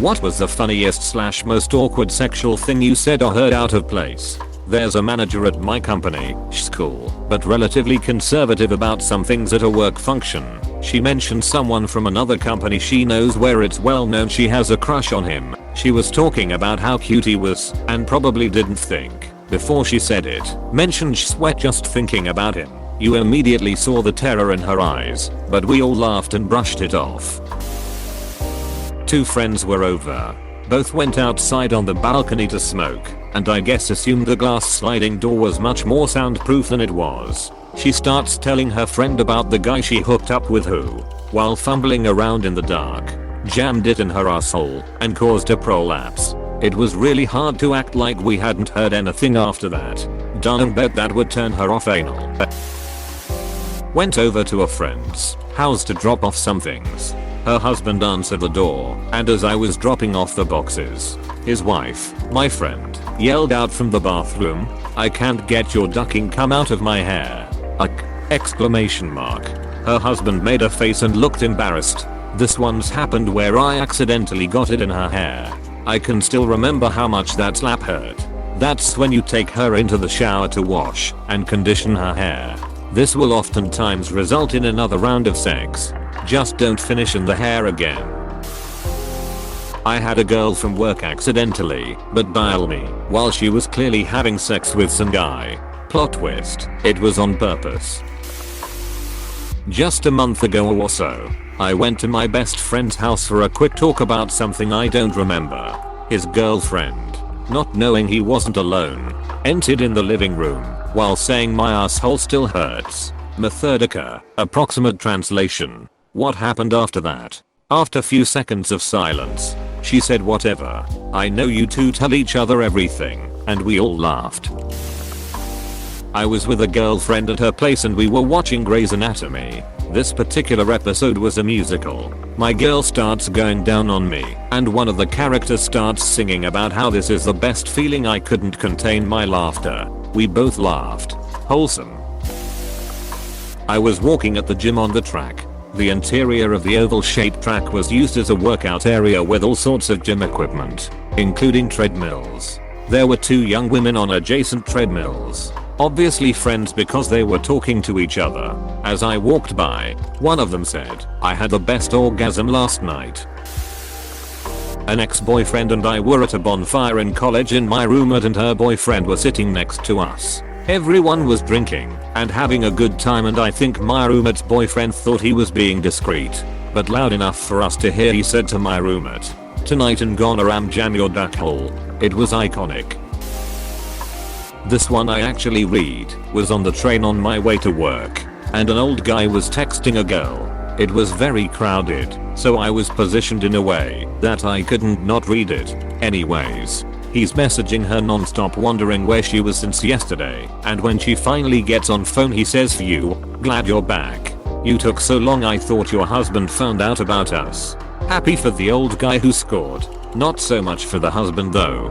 What was the funniest / most awkward sexual thing you said or heard out of place? There's a manager at my company, xual, but relatively conservative about some things at a work function. She mentioned someone from another company she knows where it's well known she has a crush on him. She was talking about how cute he was and probably didn't think, before she said it, mentioned sweat just thinking about him. You immediately saw the terror in her eyes, but we all laughed and brushed it off. Two friends were over. Both went outside on the balcony to smoke, and I guess assumed the glass sliding door was much more soundproof than it was. She starts telling her friend about the guy she hooked up with who, while fumbling around in the dark, jammed it in her asshole and caused a prolapse. It was really hard to act like we hadn't heard anything after that. Don't bet that would turn her off anal. Went over to a friend's house to drop off some things. Her husband answered the door, and as I was dropping off the boxes, his wife, my friend, yelled out from the bathroom, "I can't get your ducking cum out of my hair." Exclamation mark. Her husband made a face and looked embarrassed. This once happened where I accidentally got it in her hair. I can still remember how much that slap hurt. That's when you take her into the shower to wash and condition her hair. This will oftentimes result in another round of sex. Just don't finish in the hair again. I had a girl from work accidentally, but dial me, while she was clearly having sex with some guy. Plot twist, it was on purpose. Just a month ago or so, I went to my best friend's house for a quick talk about something I don't remember. His girlfriend, not knowing he wasn't alone, entered in the living room while saying my asshole still hurts. Methodica, approximate translation. What happened after that? After few seconds of silence, she said whatever. I know you two tell each other everything, and we all laughed. I was with a girlfriend at her place and we were watching Grey's Anatomy. This particular episode was a musical. My girl starts going down on me, and one of the characters starts singing about how this is the best feeling. I couldn't contain my laughter. We both laughed. Wholesome. I was walking at the gym on the track. The interior of the oval-shaped track was used as a workout area with all sorts of gym equipment, including treadmills. There were two young women on adjacent treadmills, obviously friends because they were talking to each other. As I walked by, one of them said, "I had the best orgasm last night." An ex-boyfriend and I were at a bonfire in college and my roommate and her boyfriend were sitting next to us. Everyone was drinking and having a good time, and I think my roommate's boyfriend thought he was being discreet, but loud enough for us to hear. He said to my roommate, "Tonight and gonna ram jam your duck hole." It was iconic. This one I actually read was on the train on my way to work, and an old guy was texting a girl. It was very crowded, so I was positioned in a way that I couldn't not read it. Anyways, he's messaging her non-stop wondering where she was since yesterday, and when she finally gets on phone he says, "Phew, glad you're back. You took so long, I thought your husband found out about us." Happy for the old guy who scored. Not so much for the husband though.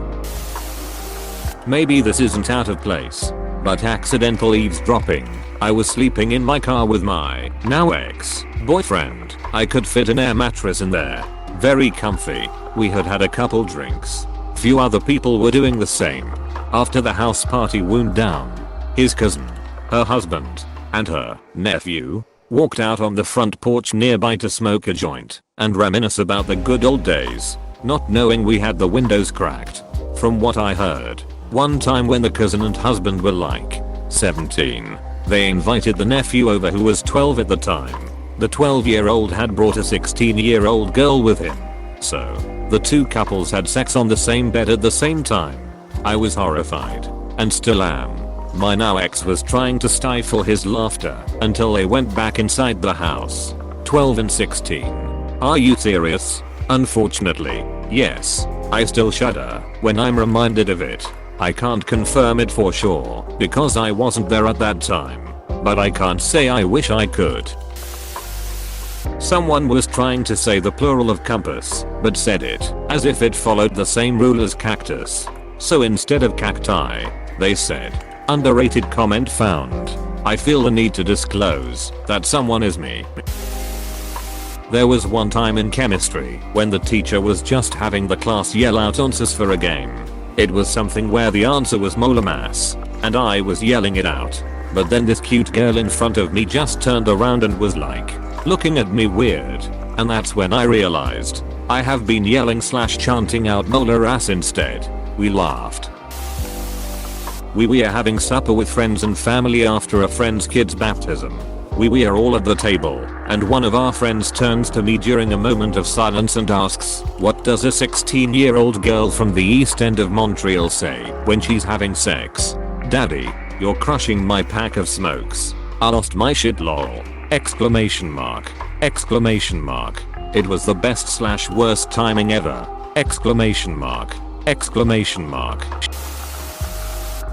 Maybe this isn't out of place, but accidental eavesdropping. I was sleeping in my car with my now ex-boyfriend. I could fit an air mattress in there. Very comfy. We had had a couple drinks. Few other people were doing the same. After the house party wound down, his cousin, her husband, and her nephew walked out on the front porch nearby to smoke a joint and reminisce about the good old days, not knowing we had the windows cracked. From what I heard, one time when the cousin and husband were like 17, they invited the nephew over who was 12 at the time. The 12-year-old had brought a 16-year-old girl with him. So, the two couples had sex on the same bed at the same time. I was horrified, and still am. My now ex was trying to stifle his laughter until they went back inside the house. 12 and 16. Are you serious? Unfortunately, yes. I still shudder when I'm reminded of it. I can't confirm it for sure because I wasn't there at that time, but I can't say I wish I could. Someone was trying to say the plural of compass, but said it as if it followed the same rule as cactus. So instead of cacti, they said, "Underrated comment found. I feel the need to disclose that someone is me." There was one time in chemistry when the teacher was just having the class yell out answers for a game. It was something where the answer was molar mass, and I was yelling it out. But then this cute girl in front of me just turned around and was like, looking at me weird. And that's when I realized I have been yelling / chanting out molar ass instead. We laughed. We were having supper with friends and family after a friend's kid's baptism. We are all at the table, and one of our friends turns to me during a moment of silence and asks, "What does a 16-year-old girl from the east end of Montreal say when she's having sex?" "Daddy, you're crushing my pack of smokes. I lost my shit lol. Exclamation mark. Exclamation mark. It was the best / worst timing ever. Exclamation mark. Exclamation mark.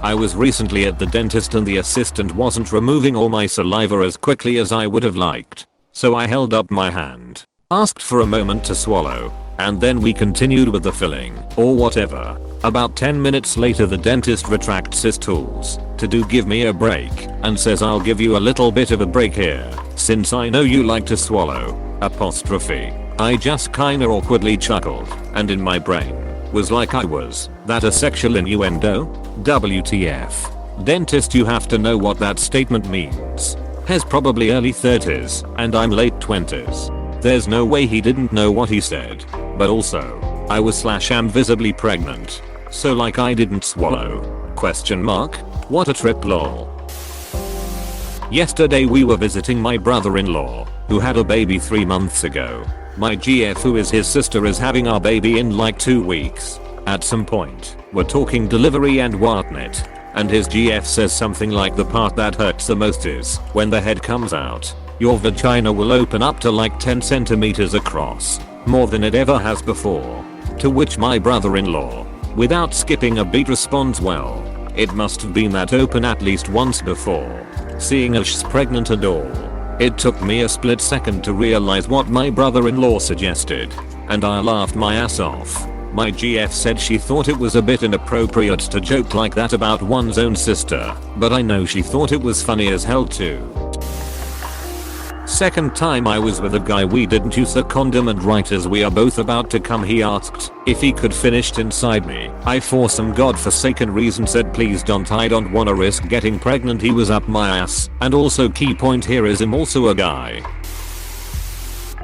I was recently at the dentist and the assistant wasn't removing all my saliva as quickly as I would have liked. So I held up my hand, asked for a moment to swallow, and then we continued with the filling, or whatever. About 10 minutes later the dentist retracts his tools to give me a break and says, "I'll give you a little bit of a break here, since I know you like to swallow." Apostrophe. I just kinda awkwardly chuckled, and in my brain was like, was that a sexual innuendo? WTF. Dentist, you have to know what that statement means. Has probably early 30s and I'm late 20s. There's no way he didn't know what he said. But also, I was / am visibly pregnant. So like I didn't swallow? Question mark? What a trip lol. Yesterday we were visiting my brother-in-law, who had a baby 3 months ago. My GF, who is his sister, is having our baby in like 2 weeks. At some point, we're talking delivery and whatnot, and his GF says something like, "The part that hurts the most is when the head comes out. Your vagina will open up to like 10 centimeters across, more than it ever has before." To which my brother-in-law, without skipping a beat, responds, "Well, it must have been that open at least once before, seeing as she's pregnant and all." It took me a split second to realize what my brother-in-law suggested, and I laughed my ass off. My GF said she thought it was a bit inappropriate to joke like that about one's own sister, but I know she thought it was funny as hell too. Second time I was with a guy, we didn't use a condom, and right as we are both about to come he asked if he could finish inside me. I for some godforsaken reason said, "Please don't, I don't wanna risk getting pregnant." He was up my ass, and also key point here is I'm also a guy.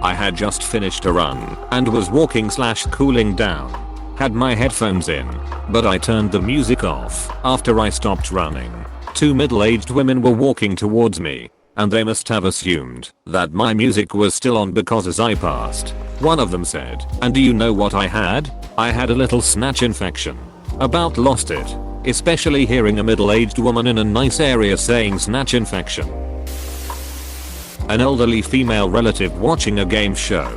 I had just finished a run and was walking / cooling down. Had my headphones in, but I turned the music off after I stopped running. 2 middle-aged women were walking towards me, and they must have assumed that my music was still on because as I passed, one of them said, "And do you know what I had? I had a little snatch infection." About lost it, especially hearing a middle-aged woman in a nice area saying snatch infection. An elderly female relative watching a game show.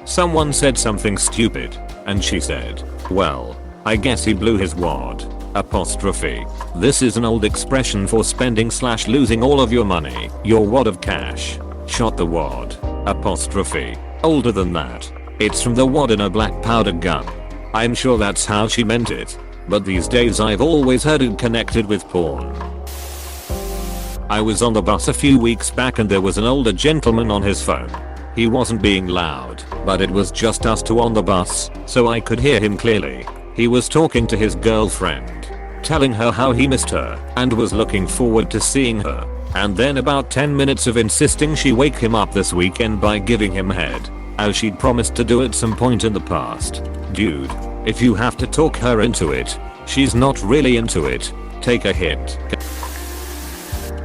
Someone said something stupid, and she said, "Well, I guess he blew his wad." Apostrophe. This is an old expression for spending / losing all of your money, your wad of cash. Shot the wad. Apostrophe. Older than that. It's from the wad in a black powder gun. I'm sure that's how she meant it, but these days I've always heard it connected with porn. I was on the bus a few weeks back and there was an older gentleman on his phone. He wasn't being loud, but it was just us two on the bus, so I could hear him clearly. He was talking to his girlfriend, telling her how he missed her and was looking forward to seeing her, and then about 10 minutes of insisting she wake him up this weekend by giving him head, as she'd promised to do at some point in the past. Dude, if you have to talk her into it, she's not really into it. Take a hint.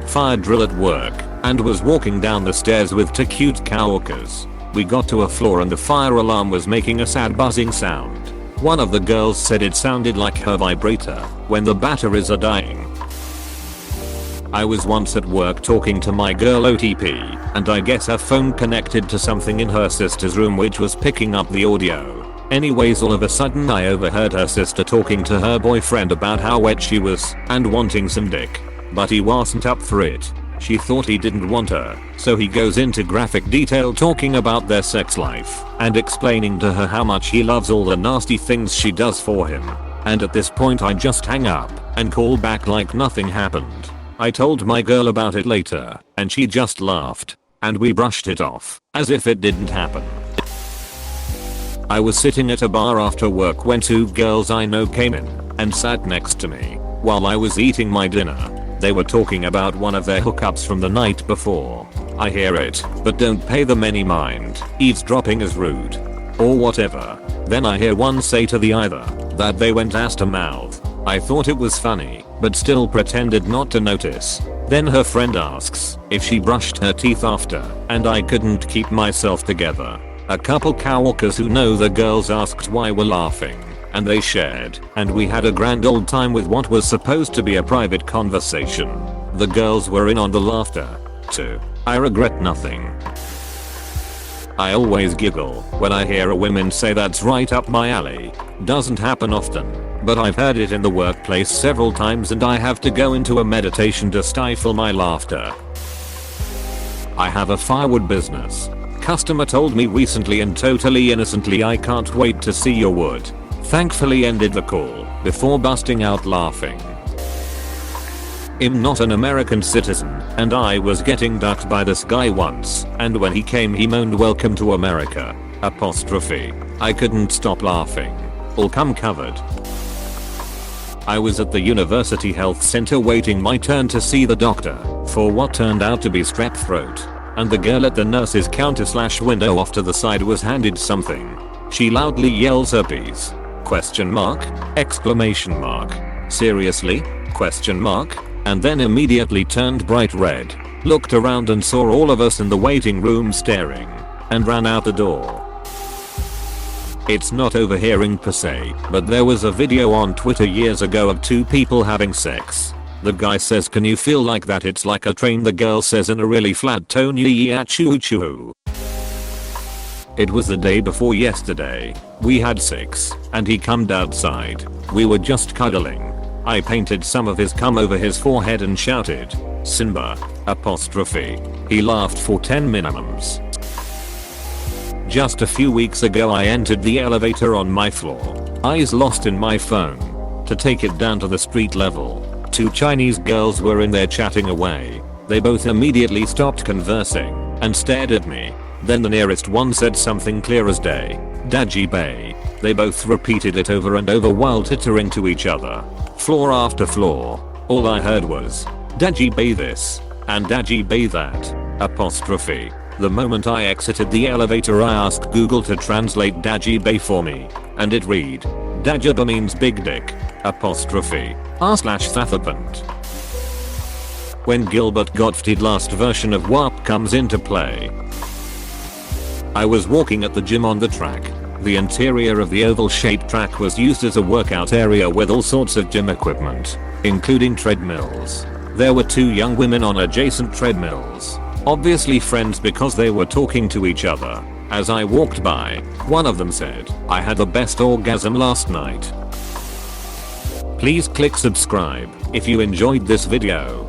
Fire drill at work, and was walking down the stairs with 2 cute coworkers. We got to a floor and the fire alarm was making a sad buzzing sound. One of the girls said it sounded like her vibrator when the batteries are dying. I was once at work talking to my girl OTP, and I guess her phone connected to something in her sister's room which was picking up the audio. Anyways, all of a sudden I overheard her sister talking to her boyfriend about how wet she was and wanting some dick. But he wasn't up for it. She thought he didn't want her, so he goes into graphic detail talking about their sex life and explaining to her how much he loves all the nasty things she does for him. And at this point I just hang up and call back like nothing happened. I told my girl about it later, and she just laughed, and we brushed it off as if it didn't happen. I was sitting at a bar after work when two girls I know came in and sat next to me while I was eating my dinner. They were talking about one of their hookups from the night before. I hear it, but don't pay them any mind. Eavesdropping is rude. Or whatever. Then I hear one say to the other that they went ass to mouth. I thought it was funny, but still pretended not to notice. Then her friend asks if she brushed her teeth after, and I couldn't keep myself together. A couple coworkers who know the girls asked why we're laughing, and they shared, and we had a grand old time with what was supposed to be a private conversation. The girls were in on the laughter, too. I regret nothing. I always giggle when I hear a woman say that's right up my alley. Doesn't happen often, but I've heard it in the workplace several times and I have to go into a meditation to stifle my laughter. I have a firewood business. Customer told me recently and totally innocently, I can't wait to see your wood. Thankfully ended the call before busting out laughing. I'm not an American citizen, and I was getting ducked by this guy once, and when he came he moaned welcome to America, apostrophe. I couldn't stop laughing. All come covered. I was at the university health center waiting my turn to see the doctor for what turned out to be strep throat, and the girl at the nurse's counter/window off to the side was handed something. She loudly yells herpes? Question mark? Exclamation mark. Seriously? Question mark? And then immediately turned bright red, looked around and saw all of us in the waiting room staring, and ran out the door. It's not overhearing per se, but there was a video on Twitter years ago of two people having sex. The guy says, "Can you feel like that? It's like a train." The girl says in a really flat tone, "Yeah, choo choo." It was the day before yesterday. We had sex, and he cummed outside. We were just cuddling. I painted some of his cum over his forehead and shouted, "Simba!" apostrophe. He laughed for 10 minimums. Just a few weeks ago I entered the elevator on my floor, eyes lost in my phone. To take it down to the street level, two Chinese girls were in there chatting away. They both immediately stopped conversing and stared at me. Then the nearest one said something clear as day, "Daji Bay." They both repeated it over and over while tittering to each other. Floor after floor. All I heard was, "Daji Bay this," and "Daji Bay that," apostrophe. The moment I exited the elevator I asked Google to translate Daji Bay for me, and it read, "Dajaba means big dick, apostrophe, r/thatherpant." When Gilbert Gottfried's last version of WAP comes into play. I was walking at the gym on the track. The interior of the oval-shaped track was used as a workout area with all sorts of gym equipment, including treadmills. There were two young women on adjacent treadmills, obviously friends because they were talking to each other. As I walked by, one of them said, "I had the best orgasm last night." Please click subscribe if you enjoyed this video.